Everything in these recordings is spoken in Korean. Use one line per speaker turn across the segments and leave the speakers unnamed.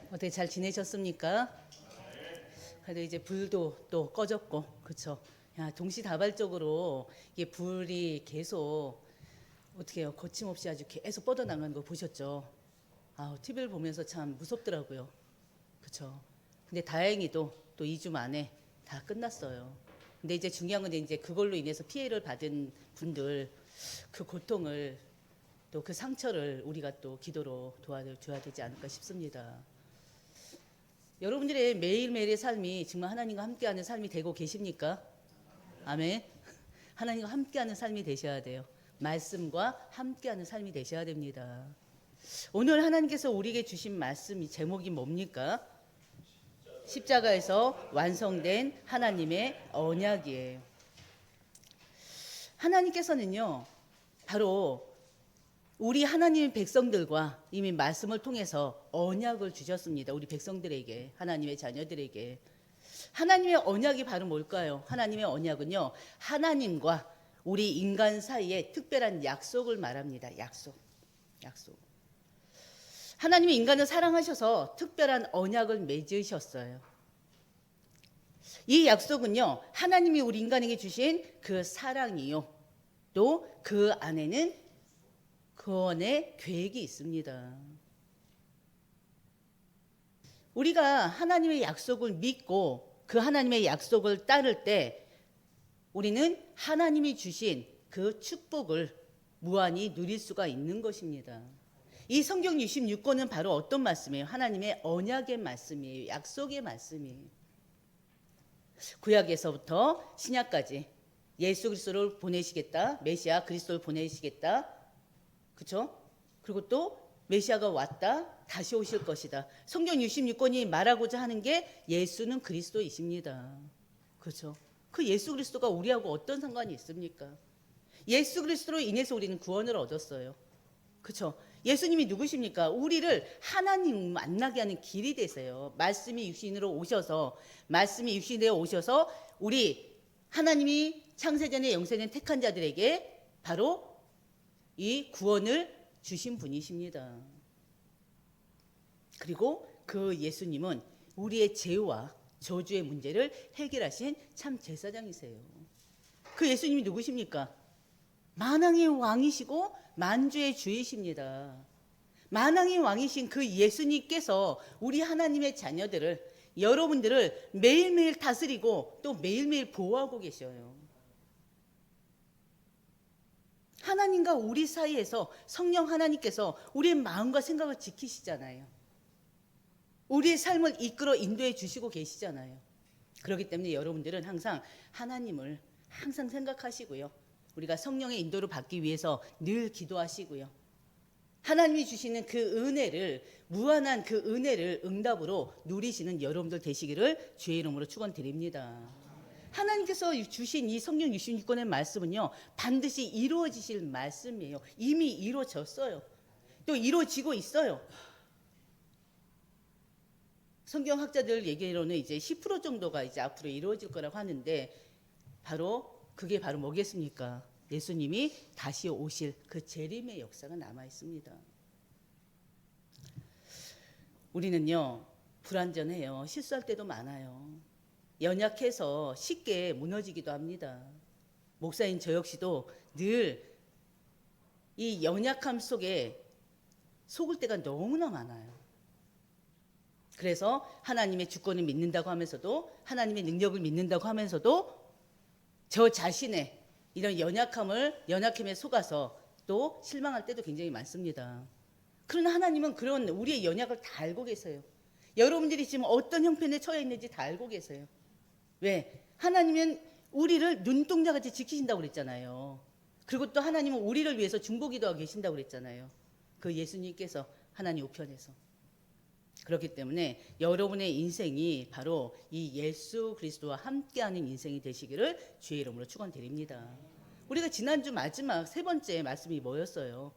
어떻게 잘 지내셨습니까? 그래도 이제 불도 또 꺼졌고, 그쵸? 야, 동시다발적으로 이게 불이 계속 어떻게 해요? 거침없이 아주 계속 뻗어나가는 거 보셨죠? TV를 보면서 참 무섭더라고요. 그쵸? 근데 다행히도 또 2주 만에 다 끝났어요. 근데 이제 중요한 건 이제 그걸로 인해서 피해를 받은 분들 그 고통을 또 그 상처를 우리가 또 기도로 도와줘야 되지 않을까 싶습니다. 여러분들의 매일매일의 삶이 정말 하나님과 함께하는 삶이 되고 계십니까? 아멘. 하나님과 함께하는 삶이 되셔야 돼요. 말씀과 함께하는 삶이 되셔야 됩니다. 오늘 하나님께서 우리에게 주신 말씀 제목이 뭡니까? 십자가에서 완성된 하나님의 언약이에요. 하나님께서는요, 바로 우리 하나님의 백성들과 이미 말씀을 통해서 언약을 주셨습니다. 우리 백성들에게, 하나님의 자녀들에게. 하나님의 언약이 바로 뭘까요? 하나님의 언약은요, 하나님과 우리 인간 사이에 특별한 약속을 말합니다. 약속. 하나님이 인간을 사랑하셔서 특별한 언약을 맺으셨어요. 이 약속은요, 하나님이 우리 인간에게 주신 그 사랑이요, 또 그 안에는 구원의 계획이 있습니다. 우리가 하나님의 약속을 믿고 그 하나님의 약속을 따를 때 우리는 하나님이 주신 그 축복을 무한히 누릴 수가 있는 것입니다. 이 성경 66권은 바로 어떤 말씀이에요? 하나님의 언약의 말씀이에요. 약속의 말씀이에요. 구약에서부터 신약까지 예수 그리스도를 보내시겠다. 메시아 그리스도를 보내시겠다. 그렇죠? 그리고 또 메시아가 왔다. 다시 오실 것이다. 성경 66권이 말하고자 하는 게 예수는 그리스도이십니다. 그렇죠? 그 예수 그리스도가 우리하고 어떤 상관이 있습니까? 예수 그리스도로 인해서 우리는 구원을 얻었어요. 그렇죠? 예수님이 누구십니까? 우리를 하나님 만나게 하는 길이 되세요. 말씀이 육신으로 오셔서, 말씀이 육신되어 오셔서 우리 하나님이 창세전에 영세전 택한 자들에게 바로 이 구원을 주신 분이십니다. 그리고 그 예수님은 우리의 죄와 저주의 문제를 해결하신 참 제사장이세요. 그 예수님이 누구십니까? 만왕의 왕이시고 만주의 주이십니다. 만왕의 왕이신 그 예수님께서 우리 하나님의 자녀들을, 여러분들을 매일매일 다스리고 또 매일매일 보호하고 계셔요. 하나님과 우리 사이에서 성령 하나님께서 우리의 마음과 생각을 지키시잖아요. 우리의 삶을 이끌어 인도해 주시고 계시잖아요. 그렇기 때문에 여러분들은 항상 하나님을 항상 생각하시고요. 우리가 성령의 인도를 받기 위해서 늘 기도하시고요. 하나님이 주시는 그 은혜를, 무한한 그 은혜를 응답으로 누리시는 여러분들 되시기를 주의 이름으로 축원드립니다. 하나님께서 주신 이 성경 66권의 말씀은요, 반드시 이루어지실 말씀이에요. 이미 이루어졌어요. 또 이루어지고 있어요. 성경학자들 얘기로는 이제 10% 정도가 이제 앞으로 이루어질 거라고 하는데, 그게 바로 뭐겠습니까? 예수님이 다시 오실 그 재림의 역사가 남아 있습니다. 우리는요, 불완전해요. 실수할 때도 많아요. 연약해서 쉽게 무너지기도 합니다. 목사인 저 역시도 늘 이 연약함 속에 속을 때가 너무나 많아요. 그래서 하나님의 주권을 믿는다고 하면서도, 하나님의 능력을 믿는다고 하면서도 저 자신의 이런 연약함에 속아서 또 실망할 때도 굉장히 많습니다. 그러나 하나님은 그런 우리의 연약을 다 알고 계세요. 여러분들이 지금 어떤 형편에 처해 있는지 다 알고 계세요. 왜? 하나님은 우리를 눈동자같이 지키신다고 그랬잖아요. 그리고 또 하나님은 우리를 위해서 중보기도 하고 계신다고 그랬잖아요. 그 예수님께서 하나님 우편에서. 그렇기 때문에 여러분의 인생이 바로 이 예수 그리스도와 함께하는 인생이 되시기를 주의 이름으로 축원드립니다. 우리가 지난주 마지막 세 번째 말씀이 뭐였어요?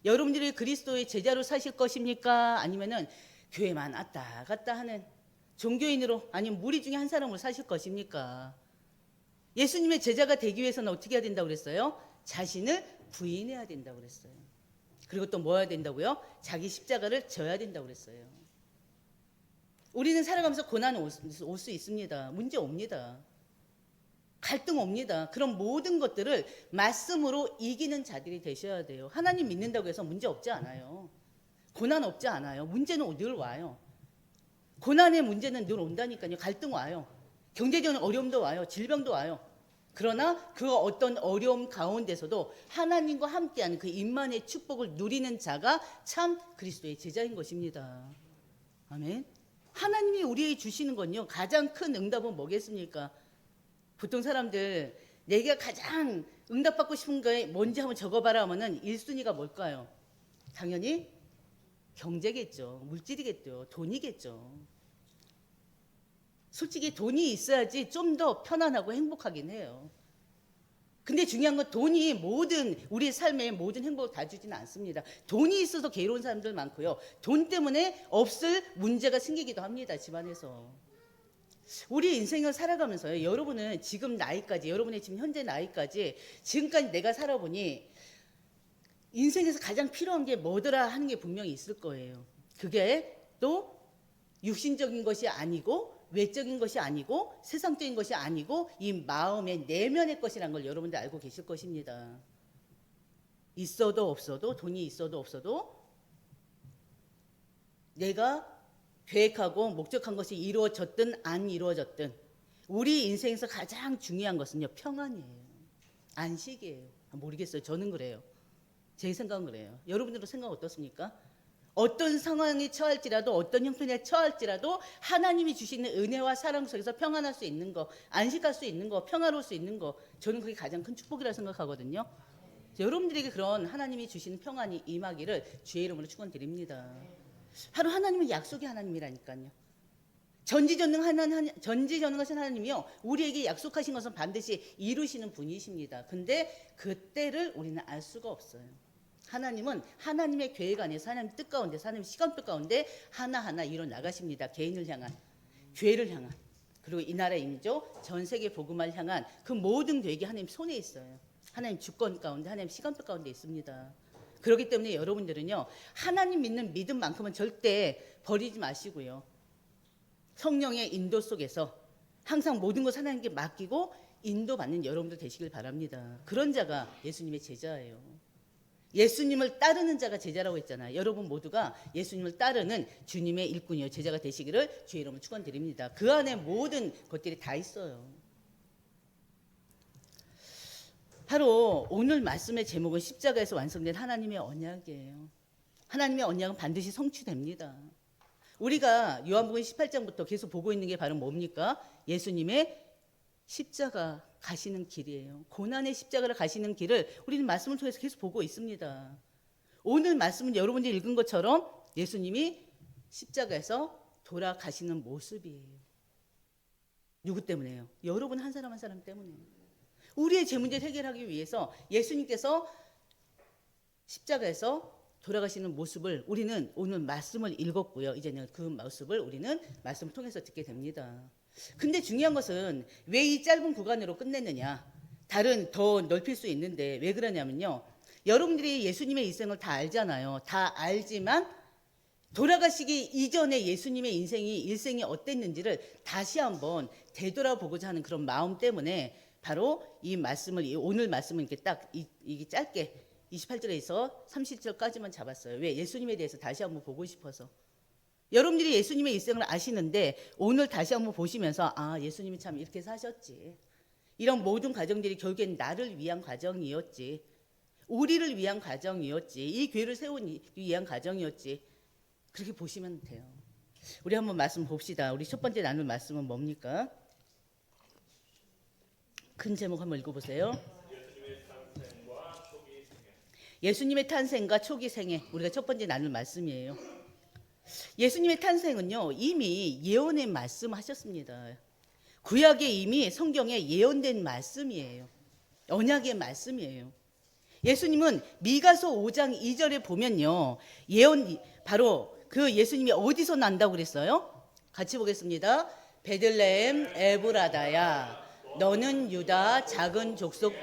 여러분들이 그리스도의 제자로 사실 것입니까? 아니면은 교회만 왔다 갔다 하는 종교인으로, 아니면 무리 중에 한 사람으로 사실 것입니까? 예수님의 제자가 되기 위해서는 어떻게 해야 된다고 그랬어요? 자신을 부인해야 된다고 그랬어요. 그리고 또 뭐 해야 된다고요? 자기 십자가를 져야 된다고 그랬어요. 우리는 살아가면서 고난은 올 수 있습니다. 문제 옵니다. 갈등 옵니다. 그런 모든 것들을 말씀으로 이기는 자들이 되셔야 돼요. 하나님 믿는다고 해서 문제 없지 않아요. 고난 없지 않아요. 문제는 늘 와요. 고난의 문제는 늘 온다니까요. 갈등 와요. 경제적인 어려움도 와요. 질병도 와요. 그러나 그 어떤 어려움 가운데서도 하나님과 함께하는 그 임만의 축복을 누리는 자가 참 그리스도의 제자인 것입니다. 아멘. 하나님이 우리에게 주시는 건요, 가장 큰 응답은 뭐겠습니까? 보통 사람들 내가 가장 응답받고 싶은 게 뭔지 한번 적어봐라 하면은 1순위가 뭘까요? 당연히 경제겠죠. 물질이겠죠. 돈이겠죠. 솔직히 돈이 있어야지 좀 더 편안하고 행복하긴 해요. 근데 중요한 건 돈이 우리 삶의 모든 행복을 다 주지는 않습니다. 돈이 있어서 괴로운 사람들 많고요. 돈 때문에 없을 문제가 생기기도 합니다. 집안에서. 우리 인생을 살아가면서요, 여러분은 지금 나이까지, 여러분의 지금 현재 나이까지 지금까지 내가 살아보니 인생에서 가장 필요한 게 뭐더라 하는 게 분명히 있을 거예요. 그게 또 육신적인 것이 아니고 외적인 것이 아니고 세상적인 것이 아니고 이 마음의 내면의 것이라는 걸 여러분들 알고 계실 것입니다. 있어도 없어도, 돈이 있어도 없어도 내가 계획하고 목적한 것이 이루어졌든 안 이루어졌든 우리 인생에서 가장 중요한 것은요, 평안이에요. 안식이에요. 모르겠어요. 저는 그래요. 제 생각은 그래요. 여러분들은 생각 어떻습니까? 어떤 상황에 처할지라도 어떤 형편에 처할지라도 하나님이 주시는 은혜와 사랑 속에서 평안할 수 있는 거, 안식할 수 있는 거, 평화로울 수 있는 거, 저는 그게 가장 큰 축복이라고 생각하거든요. 여러분들에게 그런 하나님이 주시는 평안이 임하기를 주의 이름으로 축원드립니다. 바로 하나님은 약속의 하나님이라니까요. 전지전능하신 하나님이요, 우리에게 약속하신 것은 반드시 이루시는 분이십니다. 근데 그 때를 우리는 알 수가 없어요. 하나님은 하나님의 계획 안에서 하나님의 뜻 가운데서 하나님의 시간표 가운데 하나하나 이뤄 나가십니다. 개인을 향한, 교회를 향한, 그리고 이 나라의 임조, 전 세계 복음을 향한 그 모든 계획이 하나님 손에 있어요. 하나님 주권 가운데, 하나님 시간표 가운데 있습니다. 그렇기 때문에 여러분들은요, 하나님 믿는 믿음만큼은 절대 버리지 마시고요, 성령의 인도 속에서 항상 모든 것 하나님께 맡기고 인도받는 여러분들 되시길 바랍니다. 그런 자가 예수님의 제자예요. 예수님을 따르는 자가 제자라고 했잖아요. 여러분 모두가 예수님을 따르는 주님의 일꾼이요, 제자가 되시기를 주의 이름으로 축원드립니다. 그 안에 모든 것들이 다 있어요. 바로 오늘 말씀의 제목은 십자가에서 완성된 하나님의 언약이에요. 하나님의 언약은 반드시 성취됩니다. 우리가 요한복음 18장부터 계속 보고 있는 게 바로 뭡니까? 예수님의 십자가 가시는 길이에요. 고난의 십자가를 가시는 길을 우리는 말씀을 통해서 계속 보고 있습니다. 오늘 말씀은 여러분들이 읽은 것처럼 예수님이 십자가에서 돌아가시는 모습이에요. 누구 때문에요? 여러분 한 사람 한 사람 때문에요. 우리의 제 문제를 해결하기 위해서 예수님께서 십자가에서 돌아가시는 모습을 우리는 오늘 말씀을 읽었고요. 이제는 그 모습을 우리는 말씀을 통해서 듣게 됩니다. 근데 중요한 것은 왜 이 짧은 구간으로 끝냈느냐? 다른 더 넓힐 수 있는데 왜 그러냐면요, 여러분들이 예수님의 일생을 다 알잖아요. 다 알지만 돌아가시기 이전에 예수님의 일생이 어땠는지를 다시 한번 되돌아보고자 하는 그런 마음 때문에 바로 이 말씀을, 오늘 말씀은 이렇게 딱 이게 짧게 28절에서 30절까지만 잡았어요. 왜? 예수님에 대해서 다시 한번 보고 싶어서. 여러분들이 예수님의 일생을 아시는데 오늘 다시 한번 보시면서 아, 예수님이 참 이렇게 사셨지. 이런 모든 과정들이 결국엔 나를 위한 과정이었지. 우리를 위한 과정이었지. 이 교회를 세우기 위한 과정이었지. 그렇게 보시면 돼요. 우리 한번 말씀 봅시다. 우리 첫 번째 나눌 말씀은 뭡니까? 큰 제목 한번 읽어보세요. 예수님의 탄생과 초기 생애. 우리가 첫 번째 나눌 말씀이에요. 예수님의 탄생은요, 이미 예언의 말씀하셨습니다. 구약에 이미 성경에 예언된 말씀이에요. 언약의 말씀이에요. 예수님은 미가서 5장 2절에 보면요, 바로 그 예수님이 어디서 난다고 그랬어요? 같이 보겠습니다. 베들레헴 에브라다야, 너는 유다 작은 족속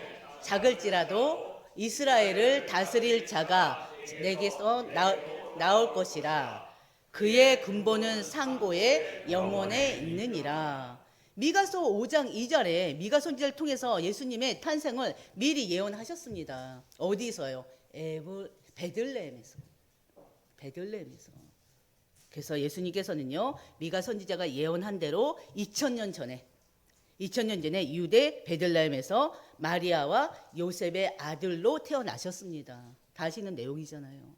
작을지라도 이스라엘을 다스릴 자가 내게서 나올 것이라. 그의 근본은 상고의 영혼에 있느니라. 미가서 5장 2절에 미가 선지자를 통해서 예수님의 탄생을 미리 예언하셨습니다. 어디서요? 베들레헴에서. 베들레헴에서. 그래서 예수님께서는요, 미가 선지자가 예언한 대로 2000년 전에 유대 베들레헴에서 마리아와 요셉의 아들로 태어나셨습니다. 다 아시는 내용이잖아요.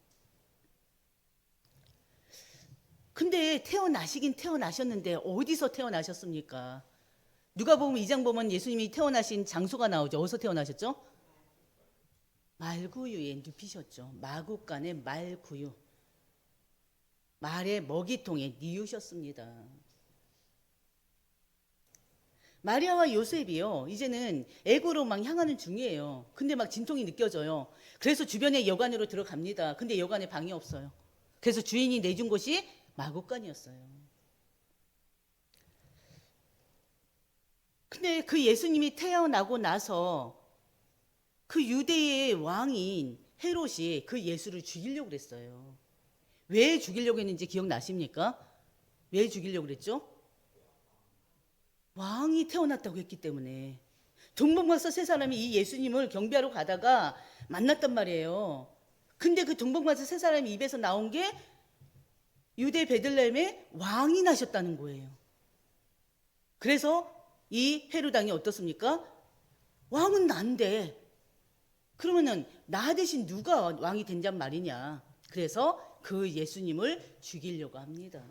근데 태어나시긴 태어나셨는데 어디서 태어나셨습니까? 누가복음 2장 보면 예수님이 태어나신 장소가 나오죠. 어디서 태어나셨죠? 말구유에 눕히셨죠. 마구간의 말구유. 말의 먹이통에 뉘우셨습니다. 마리아와 요셉이요, 이제는 애고로 막 향하는 중이에요. 근데 막 진통이 느껴져요. 그래서 주변에 여관으로 들어갑니다. 근데 여관에 방이 없어요. 그래서 주인이 내준 곳이 마구간이었어요. 근데 그 예수님이 태어나고 나서 그 유대의 왕인 헤롯이 그 예수를 죽이려고 그랬어요. 왜 죽이려고 했는지 기억나십니까? 왜 죽이려고 그랬죠? 왕이 태어났다고 했기 때문에. 동방박사 세 사람이 이 예수님을 경배하러 가다가 만났단 말이에요. 근데 그 동방박사 세 사람이 입에서 나온 게 유대 베들레헴에 왕이 나셨다는 거예요. 그래서 이 헤롯 왕이 어떻습니까? 왕은 난데 그러면은 나 대신 누가 왕이 된단 말이냐. 그래서 그 예수님을 죽이려고 합니다.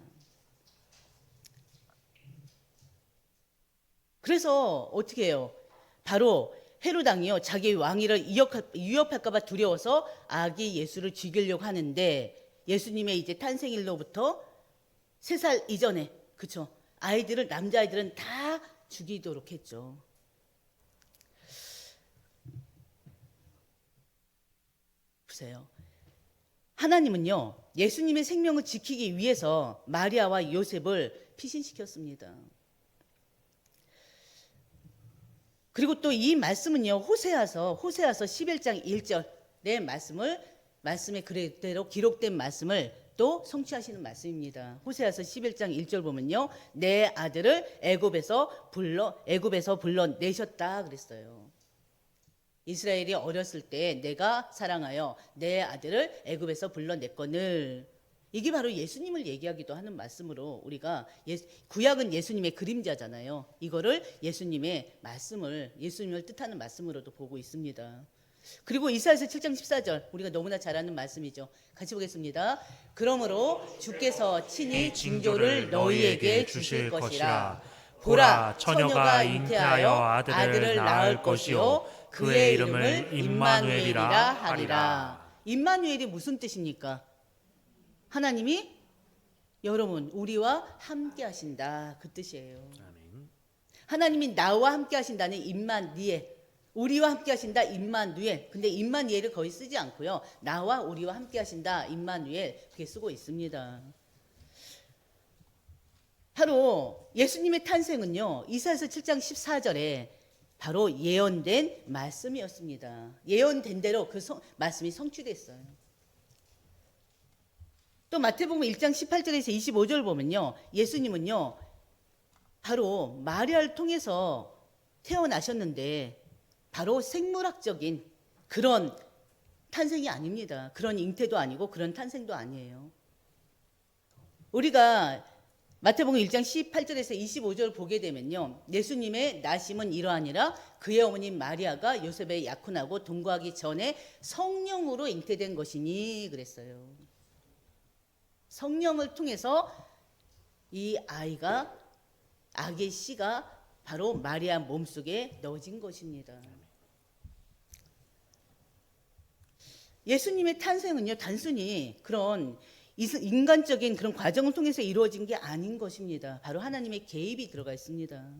그래서 어떻게 해요? 바로 헤롯 왕이요, 자기 왕위를 위협할까 봐 두려워서 아기 예수를 죽이려고 하는데, 예수님의 이제 탄생일로부터 3살 이전에, 그쵸, 남자아이들은 다 죽이도록 했죠. 보세요. 하나님은요, 예수님의 생명을 지키기 위해서 마리아와 요셉을 피신시켰습니다. 그리고 또 이 말씀은요, 호세아서 11장 1절의 말씀에 그대로 기록된 말씀을 또 성취하시는 말씀입니다. 호세아서 11장 1절 보면요, 내 아들을 애굽에서 불러내셨다 그랬어요. 이스라엘이 어렸을 때 내가 사랑하여 내 아들을 애굽에서 불러냈거늘. 이게 바로 예수님을 얘기하기도 하는 말씀으로, 우리가 구약은 예수님의 그림자잖아요. 이거를 예수님을 뜻하는 말씀으로도 보고 있습니다. 그리고 이사야서 7장 14절, 우리가 너무나 잘 아는 말씀이죠. 같이 보겠습니다. 그러므로 주께서 친히 징조를 너희에게 주실 것이라. 보라, 처녀가 잉태하여 아들을 낳을 것이요 그의 이름을 임마누엘이라 하리라. 임마누엘이 무슨 뜻입니까? 하나님이 여러분 우리와 함께 하신다, 그 뜻이에요. 아멘. 하나님이 나와 함께 하신다는 임마누엘, 우리와 함께 하신다 임마누엘. 근데 임마누엘을 거의 쓰지 않고요, 나와 우리와 함께 하신다 임마누엘, 그렇게 쓰고 있습니다. 바로 예수님의 탄생은요, 이사야서 7장 14절에 바로 예언된 말씀이었습니다. 예언된 대로 그 말씀이 성취됐어요. 또 마태복음 1장 18절에서 25절 보면요, 예수님은요 바로 마리아를 통해서 태어나셨는데 바로 생물학적인 그런 탄생이 아닙니다. 그런 잉태도 아니고 그런 탄생도 아니에요. 우리가 마태복음 1장 18절에서 25절 보게 되면요, 예수님의 나심은 이러하니라. 그의 어머니 마리아가 요셉에 약혼하고 동거하기 전에 성령으로 잉태된 것이니 그랬어요. 성령을 통해서 이 악의 씨가 바로 마리아 몸속에 넣어진 것입니다. 예수님의 탄생은요, 단순히 그런 인간적인 그런 과정을 통해서 이루어진 게 아닌 것입니다. 바로 하나님의 개입이 들어가 있습니다.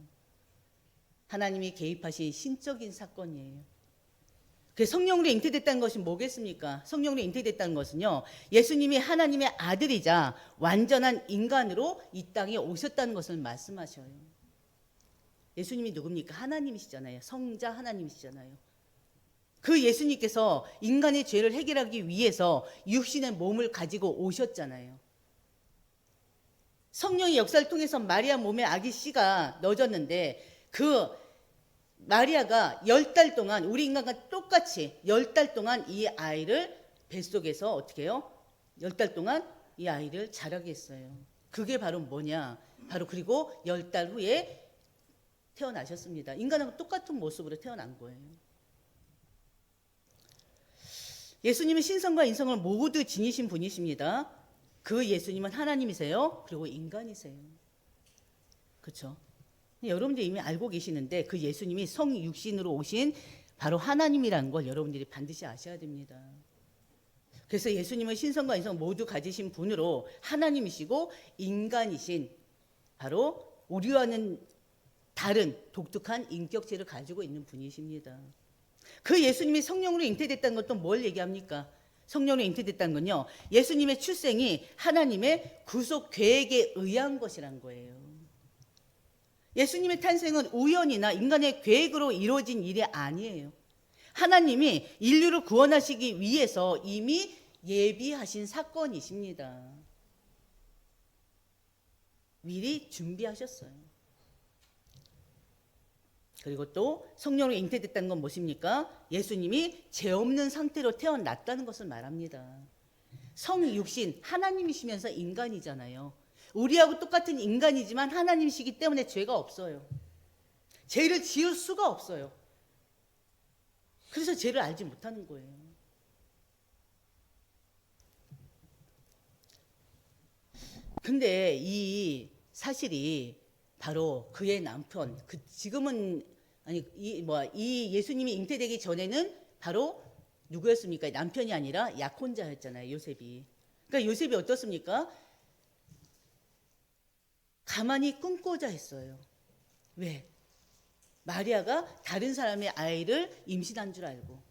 하나님이 개입하신 신적인 사건이에요. 그 성령으로 잉태됐다는 것이 뭐겠습니까? 성령으로 잉태됐다는 것은요, 예수님이 하나님의 아들이자 완전한 인간으로 이 땅에 오셨다는 것을 말씀하셔요. 예수님이 누굽니까? 하나님이시잖아요. 성자 하나님이시잖아요. 그 예수님께서 인간의 죄를 해결하기 위해서 육신의 몸을 가지고 오셨잖아요. 성령의 역사를 통해서 마리아 몸에 아기 씨가 넣어졌는데 그 마리아가 10달 동안 우리 인간과 똑같이 10달 동안 이 아이를 뱃속에서 어떻게 해요? 10달 동안 이 아이를 자라게 했어요. 그게 바로 뭐냐? 바로 그리고 10달 후에 태어나셨습니다. 인간하고 똑같은 모습으로 태어난 거예요. 예수님은 신성과 인성을 모두 지니신 분이십니다. 그 예수님은 하나님이세요. 그리고 인간이세요. 그렇죠? 여러분들이 이미 알고 계시는데 그 예수님이 성육신으로 오신 바로 하나님이라는 걸 여러분들이 반드시 아셔야 됩니다. 그래서 예수님은 신성과 인성 모두 가지신 분으로 하나님이시고 인간이신 바로 우리와는 다른 독특한 인격체를 가지고 있는 분이십니다. 그 예수님이 성령으로 잉태됐다는 것도 뭘 얘기합니까? 성령으로 잉태됐다는 건요, 예수님의 출생이 하나님의 구속 계획에 의한 것이란 거예요. 예수님의 탄생은 우연이나 인간의 계획으로 이루어진 일이 아니에요. 하나님이 인류를 구원하시기 위해서 이미 예비하신 사건이십니다. 미리 준비하셨어요. 그리고 또 성령으로 잉태됐다는 건 무엇입니까? 예수님이 죄 없는 상태로 태어났다는 것을 말합니다. 성육신, 하나님이시면서 인간이잖아요. 우리하고 똑같은 인간이지만 하나님이시기 때문에 죄가 없어요. 죄를 지을 수가 없어요. 그래서 죄를 알지 못하는 거예요. 근데 이 사실이 바로 그의 남편, 지금은 아니 이 예수님이 잉태되기 전에는 바로 누구였습니까? 남편이 아니라 약혼자였잖아요, 요셉이. 그러니까 요셉이 어떻습니까? 가만히 꿈꾸자 했어요. 왜? 마리아가 다른 사람의 아이를 임신한 줄 알고.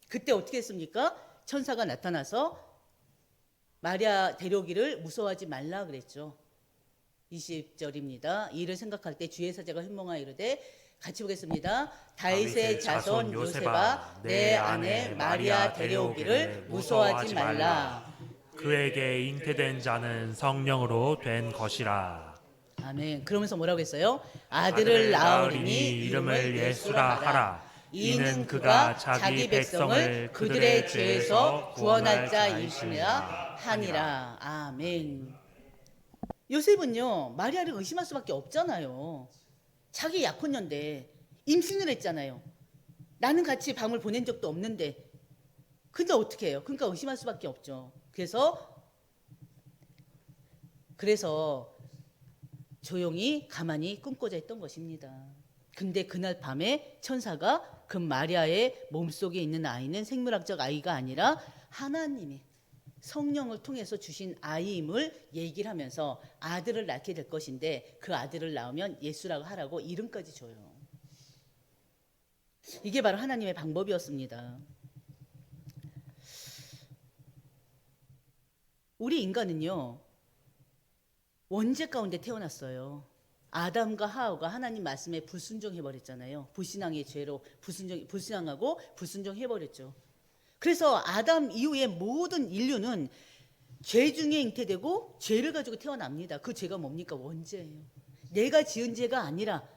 그때 어떻게 했습니까? 천사가 나타나서 마리아 데려오기를 무서워하지 말라 그랬죠. 20절입니다. 이를 생각할 때 주의 사자가 현몽하여 이르되, 같이 보겠습니다. 다윗의 자손 요셉아, 내 아내 마리아 데려오기를 무서워하지 말라.
그에게 잉태된 자는 성령으로 된 것이라.
아멘. 그러면서 뭐라고 했어요? 아들을 낳으리니
이름을 예수라 하라. 이는 그가 자기 백성을 그들의 죄에서 구원할 자이시니라
하니라. 아멘. 요셉은요, 마리아를 의심할 수밖에 없잖아요. 자기 약혼녀인데 임신을 했잖아요. 나는 같이 밤을 보낸 적도 없는데. 근데 어떻게 해요? 그러니까 의심할 수밖에 없죠. 그래서 조용히 가만히 꿈꿔자 했던 것입니다. 근데 그날 밤에 천사가 그 마리아의 몸속에 있는 아이는 생물학적 아이가 아니라 하나님의 성령을 통해서 주신 아이임을 얘기를 하면서 아들을 낳게 될 것인데 그 아들을 낳으면 예수라고 하라고 이름까지 줘요. 이게 바로 하나님의 방법이었습니다. 우리 인간은요, 원죄 가운데 태어났어요. 아담과 하와가 하나님 말씀에 불순종해버렸잖아요. 불신앙의 죄로 불신앙하고 불순종해버렸죠. 그래서 아담 이후에 모든 인류는 죄 중에 잉태되고 죄를 가지고 태어납니다. 그 죄가 뭡니까? 원죄예요. 내가 지은 죄가 아니라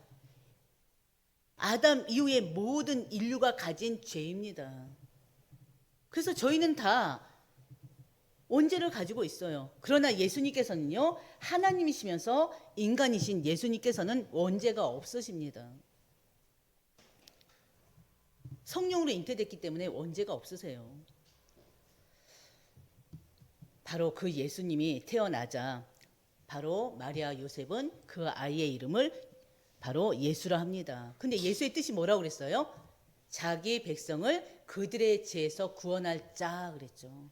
아담 이후에 모든 인류가 가진 죄입니다. 그래서 저희는 다 원죄를 가지고 있어요. 그러나 예수님께서는요, 하나님이시면서 인간이신 예수님께서는 원죄가 없으십니다. 성령으로 잉태됐기 때문에 원죄가 없으세요. 바로 그 예수님이 태어나자 바로 마리아 요셉은 그 아이의 이름을 바로 예수라 합니다. 근데 예수의 뜻이 뭐라고 그랬어요? 자기 백성을 그들의 죄에서 구원할 자 그랬죠.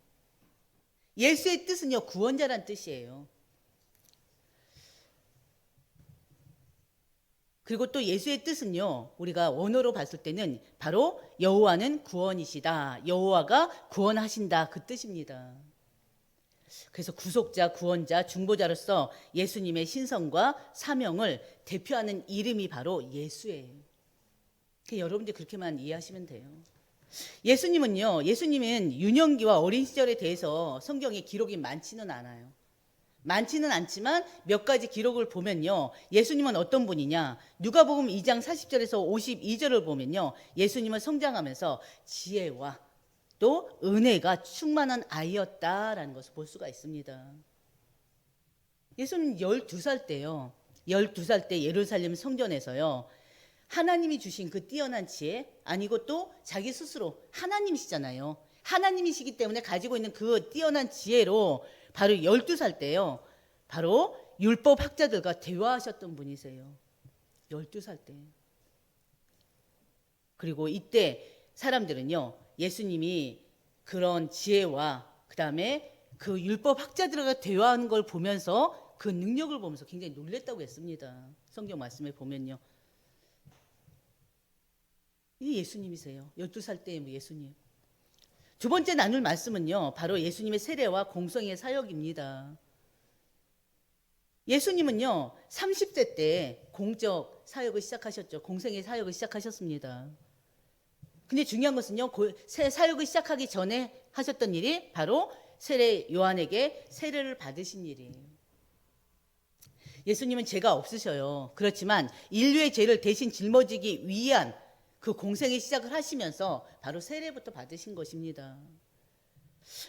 예수의 뜻은요, 구원자란 뜻이에요. 그리고 또 예수의 뜻은요, 우리가 원어로 봤을 때는 바로 여호와는 구원이시다, 여호와가 구원하신다, 그 뜻입니다. 그래서 구속자, 구원자, 중보자로서 예수님의 신성과 사명을 대표하는 이름이 바로 예수예요. 여러분들 그렇게만 이해하시면 돼요. 예수님은 유년기와 어린 시절에 대해서 성경에 기록이 많지는 않아요. 많지는 않지만 몇 가지 기록을 보면요. 예수님은 어떤 분이냐? 누가복음 2장 40절에서 52절을 보면요. 예수님은 성장하면서 지혜와 또 은혜가 충만한 아이였다라는 것을 볼 수가 있습니다. 예수님 12살 때요. 12살 때 예루살렘 성전에서요. 하나님이 주신 그 뛰어난 지혜, 아니고 또 자기 스스로 하나님이시잖아요. 하나님이시기 때문에 가지고 있는 그 뛰어난 지혜로 바로 12살 때요. 바로 율법 학자들과 대화하셨던 분이세요. 12살 때. 그리고 이때 사람들은요. 예수님이 그런 지혜와 그다음에 그 율법 학자들과 대화하는 걸 보면서 그 능력을 보면서 굉장히 놀랬다고 했습니다. 성경 말씀에 보면요. 이 예수님이세요. 12살 때의 예수님. 두 번째 나눌 말씀은요. 바로 예수님의 세례와 공성의 사역입니다. 예수님은요. 30세 때 공적 사역을 시작하셨죠. 공생의 사역을 시작하셨습니다. 근데 중요한 것은요. 사역을 시작하기 전에 하셨던 일이 바로 세례 요한에게 세례를 받으신 일이에요. 예수님은 죄가 없으셔요. 그렇지만 인류의 죄를 대신 짊어지기 위한 그 공생의 시작을 하시면서 바로 세례부터 받으신 것입니다.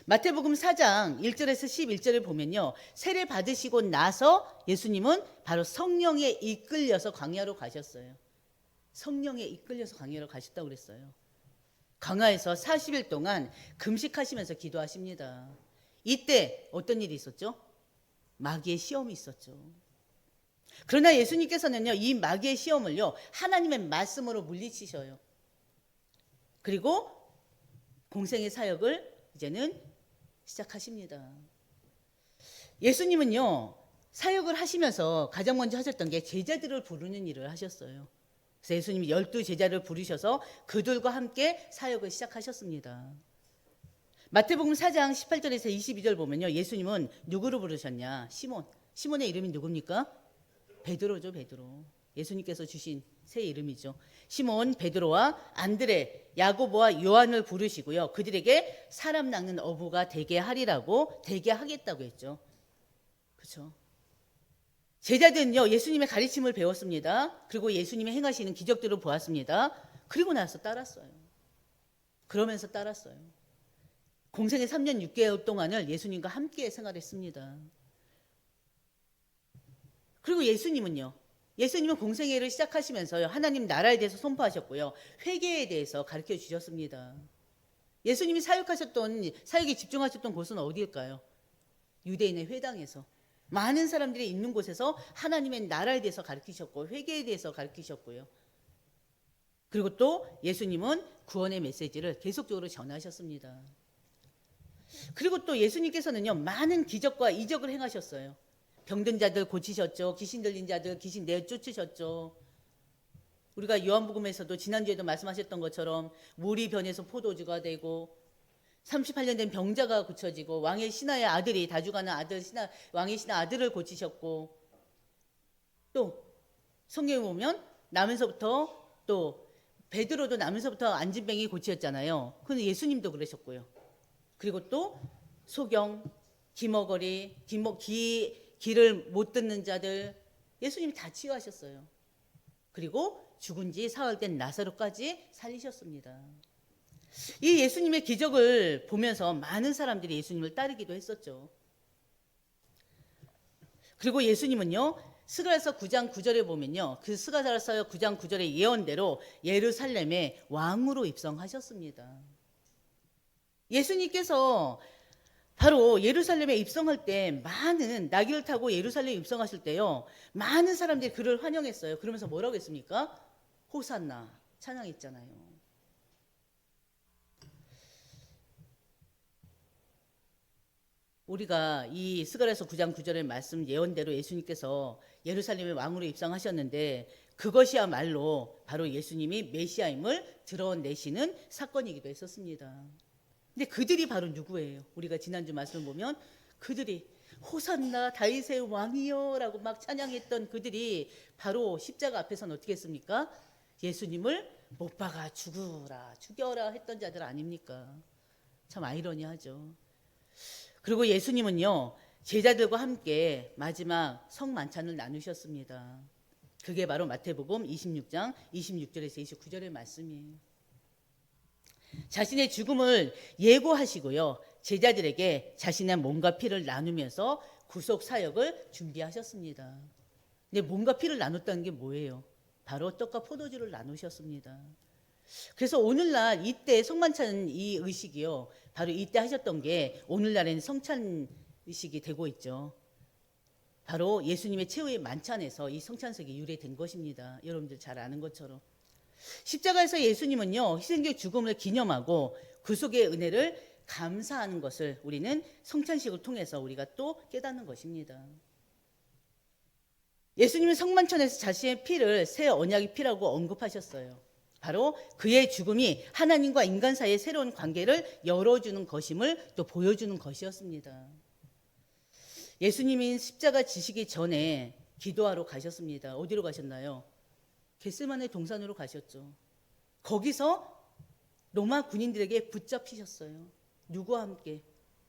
마태복음 4장 1절에서 11절을 보면요. 세례 받으시고 나서 예수님은 바로 성령에 이끌려서 광야로 가셨어요. 성령에 이끌려서 광야로 가셨다고 그랬어요. 광야에서 40일 동안 금식하시면서 기도하십니다. 이때 어떤 일이 있었죠? 마귀의 시험이 있었죠. 그러나 예수님께서는요, 이 마귀의 시험을요, 하나님의 말씀으로 물리치셔요. 그리고 공생의 사역을 이제는 시작하십니다. 예수님은요, 사역을 하시면서 가장 먼저 하셨던 게 제자들을 부르는 일을 하셨어요. 그래서 예수님이 12제자를 부르셔서 그들과 함께 사역을 시작하셨습니다. 마태복음 4장 18절에서 22절 보면요, 예수님은 누구를 부르셨냐? 시몬. 시몬의 이름이 누굽니까? 베드로죠, 베드로. 예수님께서 주신 새 이름이죠. 시몬, 베드로와 안드레, 야고보와 요한을 부르시고요. 그들에게 사람 낚는 어부가 되게 하리라고 되게 하겠다고 했죠. 그렇죠? 제자들은요, 예수님의 가르침을 배웠습니다. 그리고 예수님이 행하시는 기적들을 보았습니다. 그리고 나서 따랐어요. 그러면서 따랐어요. 공생의 3년 6개월 동안을 예수님과 함께 생활했습니다. 그리고 예수님은 공생애를 시작하시면서요. 하나님 나라에 대해서 선포하셨고요. 회개에 대해서 가르쳐 주셨습니다. 예수님이 사역에 집중하셨던 곳은 어디일까요? 유대인의 회당에서. 많은 사람들이 있는 곳에서 하나님의 나라에 대해서 가르치셨고 회개에 대해서 가르치셨고요. 그리고 또 예수님은 구원의 메시지를 계속적으로 전하셨습니다. 그리고 또 예수님께서는요. 많은 기적과 이적을 행하셨어요. 병든 자들 고치셨죠. 귀신 들린 자들 귀신 내쫓으셨죠. 우리가 요한복음에서도 지난주에도 말씀하셨던 것처럼 물이 변해서 포도주가 되고 38년 된 병자가 고쳐지고 왕의 신하의 아들이 다 죽어가는 왕의 신하 아들을 고치셨고 또 성경에 보면 나면서부터 또 베드로도 나면서부터 안진병이 고치셨잖아요. 그런데 예수님도 그러셨고요. 그리고 또 소경, 기머거리, 귀를 못 듣는 자들 예수님이 다 치유하셨어요. 그리고 죽은 지 사흘 된 나사로까지 살리셨습니다. 이 예수님의 기적을 보면서 많은 사람들이 예수님을 따르기도 했었죠. 그리고 예수님은요. 스가랴서 9장 9절에 보면요. 그 스가랴서 9장 9절의 예언대로 예루살렘에 왕으로 입성하셨습니다. 예수님께서 바로 예루살렘에 입성할 때 많은 나귀를 타고 예루살렘에 입성하실 때요. 많은 사람들이 그를 환영했어요. 그러면서 뭐라고 했습니까? 호산나 찬양했잖아요. 우리가 이 스가랴서 9장 9절의 말씀 예언대로 예수님께서 예루살렘의 왕으로 입성하셨는데 그것이야말로 바로 예수님이 메시아임을 드러내시는 사건이기도 했었습니다. 근데 그들이 바로 누구예요? 우리가 지난주 말씀을 보면 그들이 호산나 다윗의 왕이여 라고 막 찬양했던 그들이 바로 십자가 앞에서는 어떻게 했습니까? 예수님을 못 박아 죽으라 죽여라 했던 자들 아닙니까? 참 아이러니하죠. 그리고 예수님은요 제자들과 함께 마지막 성만찬을 나누셨습니다. 그게 바로 마태복음 26장 26절에서 29절의 말씀이에요. 자신의 죽음을 예고하시고요 제자들에게 자신의 몸과 피를 나누면서 구속 사역을 준비하셨습니다. 근데 몸과 피를 나눴다는 게 뭐예요? 바로 떡과 포도주를 나누셨습니다. 그래서 오늘날 이때 성만찬 이 의식이요 바로 이때 하셨던 게 오늘날에는 성찬 의식이 되고 있죠. 바로 예수님의 최후의 만찬에서 이 성찬석이 유래된 것입니다. 여러분들 잘 아는 것처럼 십자가에서 예수님은요 희생적 죽음을 기념하고 구속의 은혜를 감사하는 것을 우리는 성찬식을 통해서 우리가 또 깨닫는 것입니다. 예수님은 성만찬에서 자신의 피를 새 언약의 피라고 언급하셨어요. 바로 그의 죽음이 하나님과 인간 사이의 새로운 관계를 열어주는 것임을 또 보여주는 것이었습니다. 예수님이 십자가 지시기 전에 기도하러 가셨습니다. 어디로 가셨나요? 겟세마네 동산으로 가셨죠. 거기서 로마 군인들에게 붙잡히셨어요. 누구와 함께?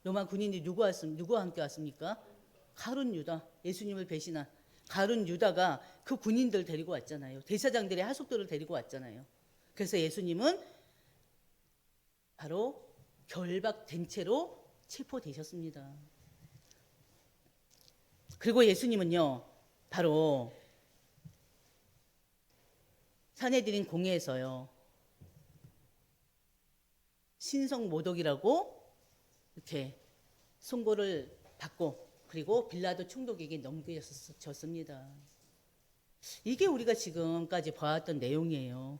로마 군인들이 누구와 함께 왔습니까? 가룟 유다, 예수님을 배신한 가룟 유다가 그 군인들 데리고 왔잖아요. 대사장들의 하속들을 데리고 왔잖아요. 그래서 예수님은 바로 결박된 채로 체포되셨습니다. 그리고 예수님은요 바로 산헤드린 공회에서요 신성모독이라고 이렇게 선고를 받고 그리고 빌라도 총독에게 넘겨졌습니다. 이게 우리가 지금까지 봐왔던 내용이에요.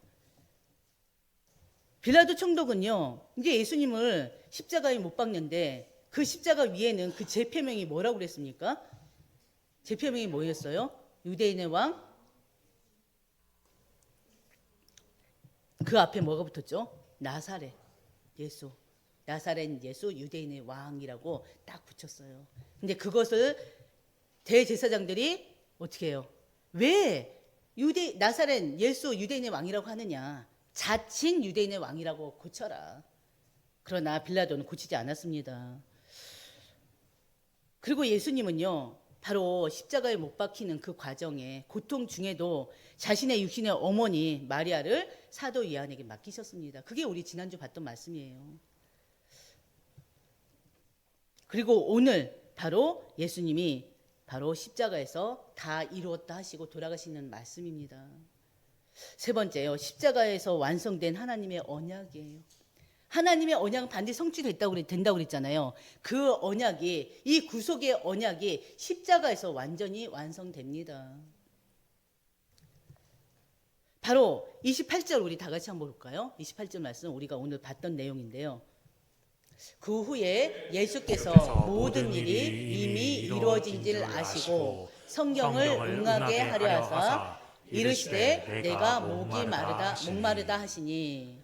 빌라도 총독은요 이제 예수님을 십자가에 못 박는데 그 십자가 위에는 그 제표명이 뭐라고 그랬습니까? 제표명이 뭐였어요? 유대인의 왕? 그 앞에 뭐가 붙었죠? 나사렛 예수. 나사렛 예수 유대인의 왕이라고 딱 붙였어요. 근데 그것을 대제사장들이 어떻게 해요? 왜 나사렛 예수 유대인의 왕이라고 하느냐? 자칭 유대인의 왕이라고 고쳐라. 그러나 빌라도는 고치지 않았습니다. 그리고 예수님은요 바로 십자가에 못 박히는 그 과정에 고통 중에도 자신의 육신의 어머니 마리아를 사도 요한에게 맡기셨습니다. 그게 우리 지난주 봤던 말씀이에요. 그리고 오늘 바로 예수님이 바로 십자가에서 다 이루었다 하시고 돌아가시는 말씀입니다. 세 번째요. 십자가에서 완성된 하나님의 언약이에요. 하나님의 언약은 반드시 성취된다고 그랬잖아요. 그 언약이 이 구속의 언약이 십자가에서 완전히 완성됩니다. 바로 28절 우리 다 같이 한번 볼까요? 28절 말씀 우리가 오늘 봤던 내용인데요. 그 후에 예수께서 모든 일이 이미 이루어진 줄 아시고 성경을 응하게 하려 하사 이르시되 내가 목마르다 하시니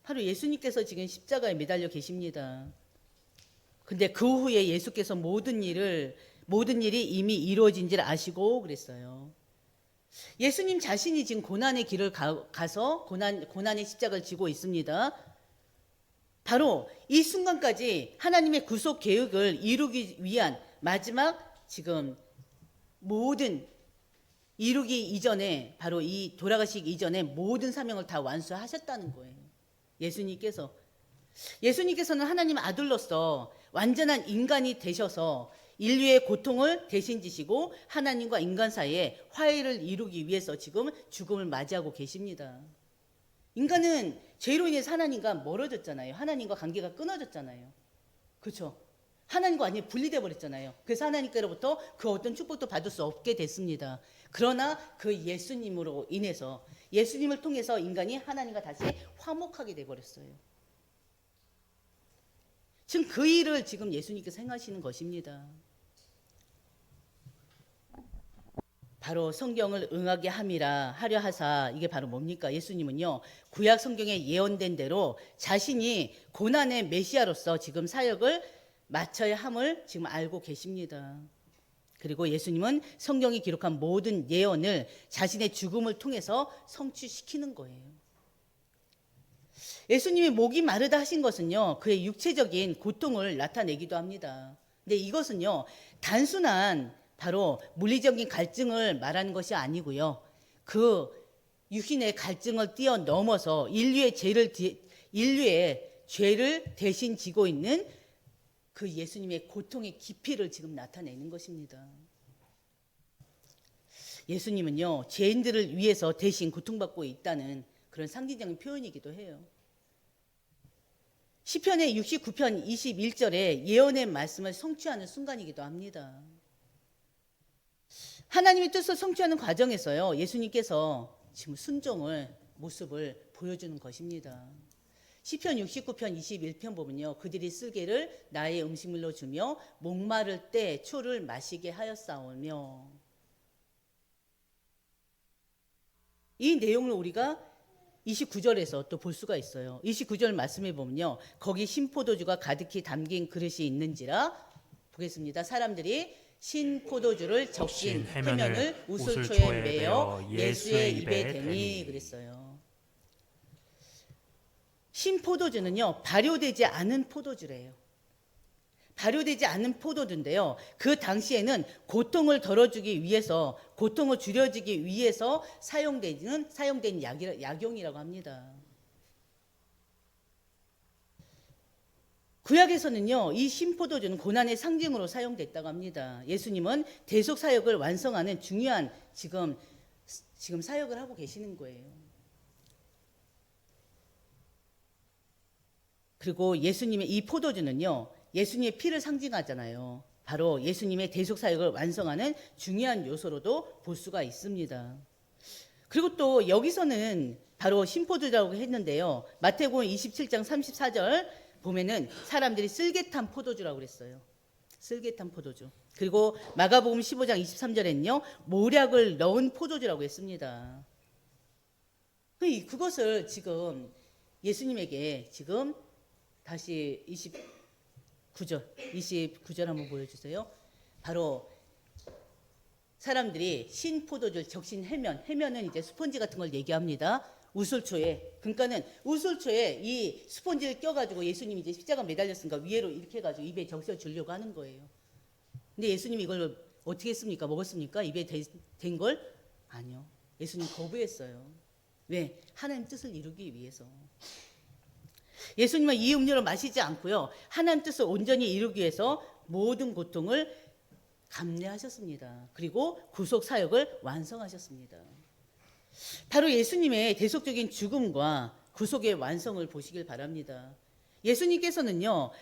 바로 예수님께서 지금 십자가에 매달려 계십니다. 근데 그 후에 예수께서 모든 일이 이미 이루어진 줄 아시고 그랬어요. 예수님 자신이 지금 고난의 길을 가서 고난의 십자가를 지고 있습니다. 바로 이 순간까지 하나님의 구속 계획을 이루기 위한 마지막 지금 모든 이루기 이전에 바로 이 돌아가시기 이전에 모든 사명을 다 완수하셨다는 거예요. 예수님께서는 하나님 아들로서 완전한 인간이 되셔서 인류의 고통을 대신 지시고 하나님과 인간 사이에 화해를 이루기 위해서 지금 죽음을 맞이하고 계십니다. 인간은 죄로 인해서 하나님과 멀어졌잖아요. 하나님과 관계가 끊어졌잖아요. 그렇죠? 하나님과 완전히 분리돼 버렸잖아요. 그래서 하나님께로부터 그 어떤 축복도 받을 수 없게 됐습니다. 그러나 그 예수님으로 인해서 예수님을 통해서 인간이 하나님과 다시 화목하게 돼 버렸어요. 지금 그 일을 지금 예수님께서 행하시는 것입니다. 바로 성경을 응하게 하려 하사 이게 바로 뭡니까? 예수님은요 구약 성경에 예언된 대로 자신이 고난의 메시아로서 지금 사역을 마쳐야 함을 지금 알고 계십니다. 그리고 예수님은 성경이 기록한 모든 예언을 자신의 죽음을 통해서 성취시키는 거예요. 예수님이 목이 마르다 하신 것은요, 그의 육체적인 고통을 나타내기도 합니다. 근데 이것은요, 단순한 바로 물리적인 갈증을 말하는 것이 아니고요, 그 육신의 갈증을 뛰어넘어서 인류의 죄를 대신 지고 있는 그 예수님의 고통의 깊이를 지금 나타내는 것입니다. 예수님은요, 죄인들을 위해서 대신 고통받고 있다는 그런 상징적인 표현이기도 해요. 시편의 69편 21절에 예언의 말씀을 성취하는 순간이기도 합니다. 하나님의 뜻을 성취하는 과정에서요, 예수님께서 지금 순종을 모습을 보여주는 것입니다. 시편 69편 21편 보면요, 그들이 쓸개를 나의 음식물로 주며 목마를 때 초를 마시게 하였사오며, 이 내용을 우리가 29절에서 또 볼 수가 있어요. 29절 말씀에 보면요, 거기 신포도주가 가득히 담긴 그릇이 있는지라, 보겠습니다. 사람들이 신포도주를 적신 해면을 우슬초에 매어 예수의 입에 대니 그랬어요. 신포도주는요, 발효되지 않은 포도주래요. 발효되지 않은 포도주인데요, 그 당시에는 고통을 덜어주기 위해서, 고통을 줄여주기 위해서 사용된 약용이라고 합니다. 구약에서는요, 이 신포도주는 고난의 상징으로 사용됐다고 합니다. 예수님은 대속 사역을 완성하는 중요한 지금 사역을 하고 계시는 거예요. 그리고 예수님의 이 포도주는요, 예수님의 피를 상징하잖아요. 바로 예수님의 대속 사역을 완성하는 중요한 요소로도 볼 수가 있습니다. 그리고 또 여기서는 바로 신포도주라고 했는데요, 마태복음 27장 34절 보면은 사람들이 쓸개탄 포도주라고 그랬어요. 쓸개탄 포도주. 그리고 마가복음 15장 23절에는요, 모략을 넣은 포도주라고 했습니다. 그것을 지금 예수님에게 지금 다시 29절 한번 보여주세요. 바로 사람들이 신포도주를 적신 해면은 이제 스펀지 같은 걸 얘기합니다. 우슬초에, 그러니까는 우슬초에 이 스펀지를 껴가지고 예수님이 이제 십자가 매달렸으니까 위로 이렇게 해가지고 입에 적셔 주려고 하는 거예요. 근데 예수님이 이걸 어떻게 했습니까? 먹었습니까? 입에 댄 걸? 아니요. 예수님 거부했어요. 왜? 하나님 뜻을 이루기 위해서. 예수님은 이 음료를 마시지 않고요, 하나님 뜻을 온전히 이루기 위해서 모든 고통을 감내하셨습니다. 그리고 구속 사역을 완성하셨습니다. 바로 예수님의 대속적인 죽음과 구속의 완성을 보시길 바랍니다. 예수님께서는요,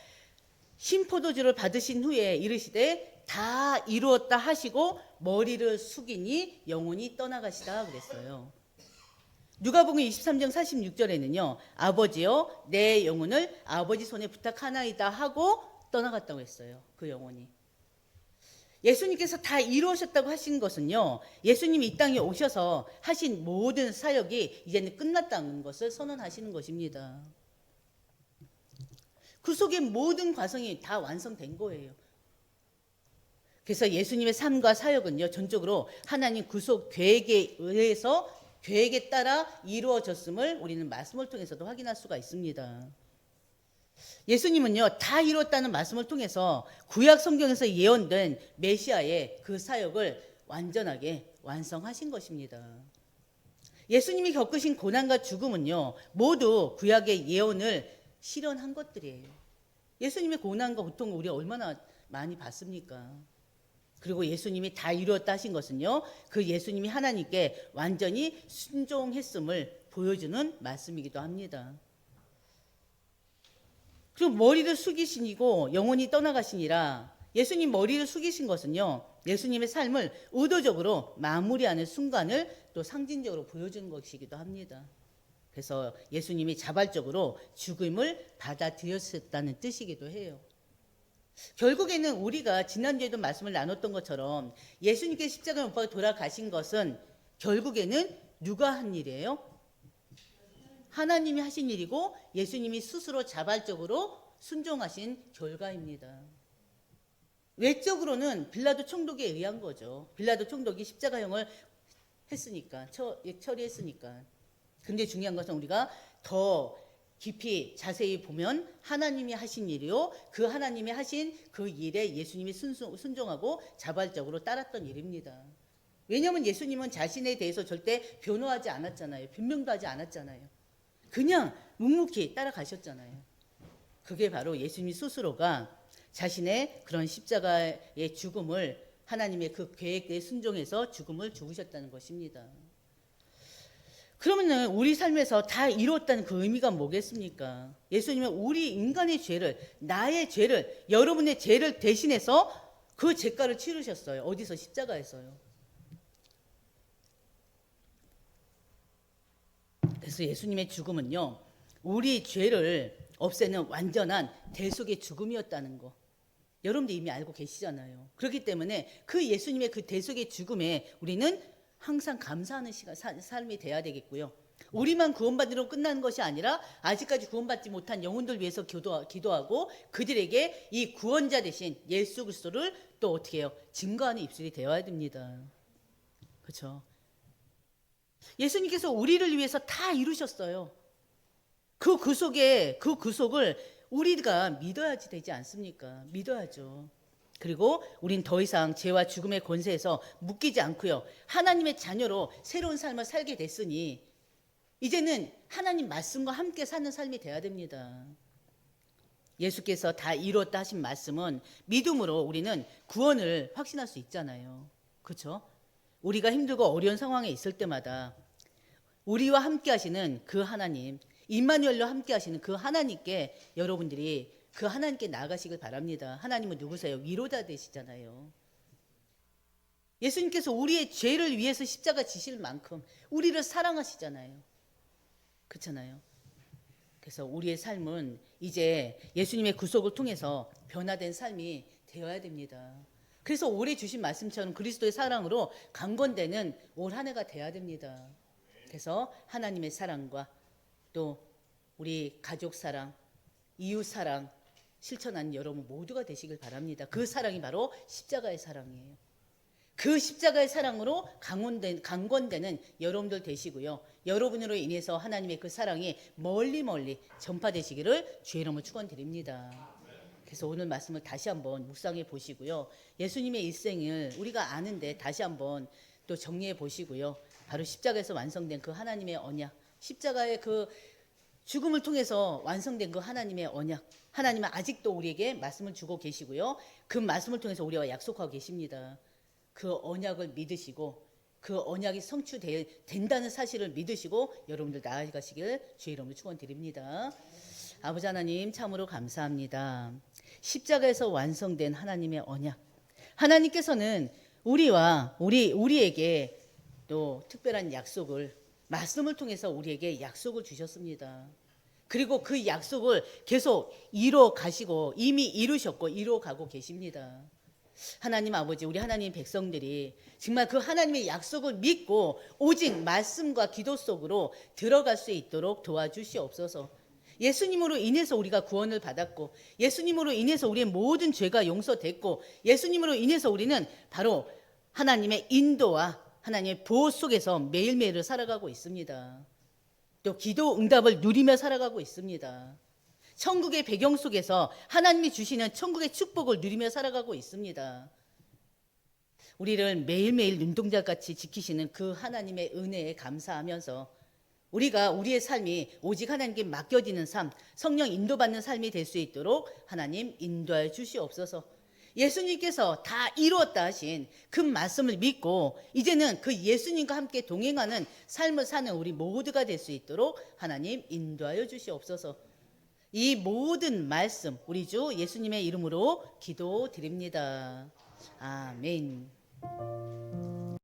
신포도주를 받으신 후에 이르시되 다 이루었다 하시고 머리를 숙이니 영혼이 떠나가시다 그랬어요. 누가복음 23장 46절에는요, 아버지여 내 영혼을 아버지 손에 부탁하나이다 하고 떠나갔다고 했어요. 그 영혼이. 예수님께서 다 이루셨다고 하신 것은요, 예수님이 이 땅에 오셔서 하신 모든 사역이 이제는 끝났다는 것을 선언하시는 것입니다. 구속의 모든 과정이 다 완성된 거예요. 그래서 예수님의 삶과 사역은요, 전적으로 하나님 구속 계획에 의해서, 계획에 따라 이루어졌음을 우리는 말씀을 통해서도 확인할 수가 있습니다. 예수님은요, 다 이뤘다는 말씀을 통해서 구약 성경에서 예언된 메시아의 그 사역을 완전하게 완성하신 것입니다. 예수님이 겪으신 고난과 죽음은요, 모두 구약의 예언을 실현한 것들이에요. 예수님의 고난과 고통을 우리가 얼마나 많이 봤습니까? 그리고 예수님이 다 이루었다 하신 것은요, 그 예수님이 하나님께 완전히 순종했음을 보여주는 말씀이기도 합니다. 그리고 머리를 숙이시고 영혼이 떠나가시니라. 예수님 머리를 숙이신 것은요, 예수님의 삶을 의도적으로 마무리하는 순간을 또 상징적으로 보여주는 것이기도 합니다. 그래서 예수님이 자발적으로 죽음을 받아들였다는 뜻이기도 해요. 결국에는 우리가 지난주에도 말씀을 나눴던 것처럼 예수님께 십자가에 못 박혀 돌아가신 것은 결국에는 누가 한 일이에요? 하나님이 하신 일이고 예수님이 스스로 자발적으로 순종하신 결과입니다. 외적으로는 빌라도 총독에 의한 거죠. 빌라도 총독이 십자가형을 했으니까, 처리했으니까. 근데 중요한 것은 우리가 더 깊이 자세히 보면 하나님이 하신 일이요, 그 하나님이 하신 그 일에 예수님이 순종하고 자발적으로 따랐던 일입니다. 왜냐하면 예수님은 자신에 대해서 절대 변호하지 않았잖아요. 변명도 하지 않았잖아요. 그냥 묵묵히 따라가셨잖아요. 그게 바로 예수님 스스로가 자신의 그런 십자가의 죽음을, 하나님의 그 계획에 순종해서 죽음을 죽으셨다는 것입니다. 그러면 우리 삶에서 다 이뤘다는 그 의미가 뭐겠습니까? 예수님은 우리 인간의 죄를, 나의 죄를, 여러분의 죄를 대신해서 그 죄가를 치르셨어요. 어디서? 십자가에서요. 그래서 예수님의 죽음은요, 우리 죄를 없애는 완전한 대속의 죽음이었다는 거, 여러분들 이미 알고 계시잖아요. 그렇기 때문에 그 예수님의 그 대속의 죽음에 우리는 항상 감사하는 삶이 돼야 되겠고요. 우리만 구원받으러 끝나는 것이 아니라 아직까지 구원받지 못한 영혼들 위해서 기도하고 그들에게 이 구원자 대신 예수 그리스도를 또 어떻게 해요? 증거하는 입술이 되어야 됩니다. 그렇죠? 예수님께서 우리를 위해서 다 이루셨어요. 그 구속을 우리가 믿어야지 되지 않습니까? 믿어야죠. 그리고 우린 더 이상 죄와 죽음의 권세에서 묶이지 않고요, 하나님의 자녀로 새로운 삶을 살게 됐으니 이제는 하나님 말씀과 함께 사는 삶이 돼야 됩니다. 예수께서 다 이루었다 하신 말씀은 믿음으로 우리는 구원을 확신할 수 있잖아요. 그렇죠? 우리가 힘들고 어려운 상황에 있을 때마다 우리와 함께 하시는 그 하나님, 임마누엘로 함께 하시는 그 하나님께 여러분들이 그 하나님께 나아가시길 바랍니다. 하나님은 누구세요? 위로자 되시잖아요. 예수님께서 우리의 죄를 위해서 십자가 지실 만큼 우리를 사랑하시잖아요. 그렇잖아요. 그래서 우리의 삶은 이제 예수님의 구속을 통해서 변화된 삶이 되어야 됩니다. 그래서 올해 주신 말씀처럼 그리스도의 사랑으로 강건되는 올 한 해가 돼야 됩니다. 그래서 하나님의 사랑과 또 우리 가족 사랑, 이웃 사랑 실천하는 여러분 모두가 되시길 바랍니다. 그 사랑이 바로 십자가의 사랑이에요. 그 십자가의 사랑으로 강건되는 여러분들 되시고요, 여러분으로 인해서 하나님의 그 사랑이 멀리 전파되시기를 주의 이름으로 축원드립니다. 그래서 오늘 말씀을 다시 한번 묵상해 보시고요, 예수님의 일생을 우리가 아는데 다시 한번 또 정리해 보시고요, 바로 십자가에서 완성된 그 하나님의 언약, 십자가의 그 죽음을 통해서 완성된 그 하나님의 언약, 하나님은 아직도 우리에게 말씀을 주고 계시고요, 그 말씀을 통해서 우리와 약속하고 계십니다. 그 언약을 믿으시고 그 언약이 성취된다는 사실을 믿으시고 여러분들 나아가시길 주의 이름으로 축원드립니다. 아버지 하나님, 참으로 감사합니다. 십자가에서 완성된 하나님의 언약, 하나님께서는 우리에게 또 특별한 약속을, 말씀을 통해서 우리에게 약속을 주셨습니다. 그리고 그 약속을 계속 이뤄 가시고 이미 이루셨고 이뤄 가고 계십니다. 하나님 아버지, 우리 하나님 백성들이 정말 그 하나님의 약속을 믿고 오직 말씀과 기도 속으로 들어갈 수 있도록 도와주시옵소서. 예수님으로 인해서 우리가 구원을 받았고, 예수님으로 인해서 우리의 모든 죄가 용서됐고, 예수님으로 인해서 우리는 바로 하나님의 인도와 하나님의 보호 속에서 매일매일을 살아가고 있습니다. 또 기도 응답을 누리며 살아가고 있습니다. 천국의 배경 속에서 하나님이 주시는 천국의 축복을 누리며 살아가고 있습니다. 우리를 매일매일 눈동자같이 지키시는 그 하나님의 은혜에 감사하면서 우리가 우리의 삶이 오직 하나님께 맡겨지는 삶, 성령 인도받는 삶이 될 수 있도록 하나님 인도하여 주시옵소서. 예수님께서 다 이루었다 하신 그 말씀을 믿고 이제는 그 예수님과 함께 동행하는 삶을 사는 우리 모두가 될 수 있도록 하나님 인도하여 주시옵소서. 이 모든 말씀 우리 주 예수님의 이름으로 기도드립니다. 아멘.